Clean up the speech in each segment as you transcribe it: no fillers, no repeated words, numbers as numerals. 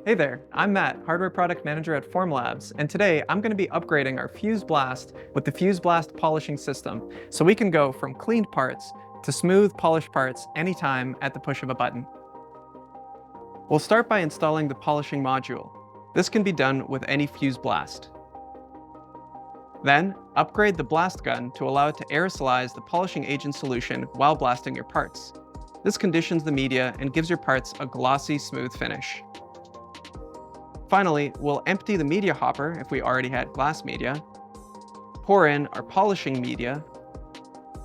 Hey there, I'm Matt, Hardware Product Manager at Formlabs, and today I'm going to be upgrading our Fuse Blast with the Fuse Blast polishing system, so we can go from cleaned parts to smooth, polished parts anytime at the push of a button. We'll start by installing the polishing module. This can be done with any Fuse Blast. Then, upgrade the blast gun to allow it to aerosolize the polishing agent solution while blasting your parts. This conditions the media and gives your parts a glossy, smooth finish. Finally, we'll empty the media hopper if we already had glass media, pour in our polishing media,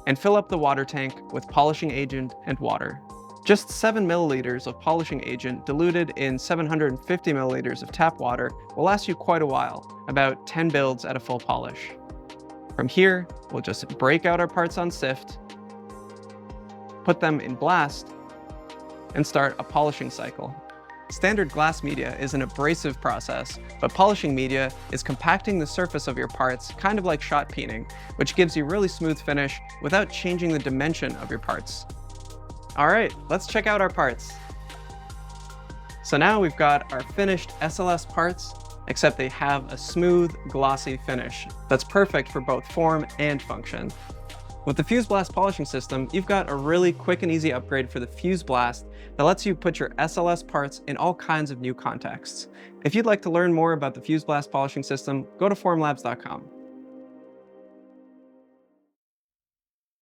and fill up the water tank with polishing agent and water. Just 7 milliliters of polishing agent diluted in 750 milliliters of tap water will last you quite a while, about 10 builds at a full polish. From here, we'll just break out our parts on sift, put them in blast, and start a polishing cycle. Standard glass media is an abrasive process, but polishing media is compacting the surface of your parts, kind of like shot peening, which gives you really smooth finish without changing the dimension of your parts. All right, let's check out our parts. So now we've got our finished SLS parts, except they have a smooth, glossy finish that's perfect for both form and function. With the Fuse Blast polishing system, you've got a really quick and easy upgrade for the Fuse Blast that lets you put your SLS parts in all kinds of new contexts. If you'd like to learn more about the Fuse Blast polishing system, go to formlabs.com.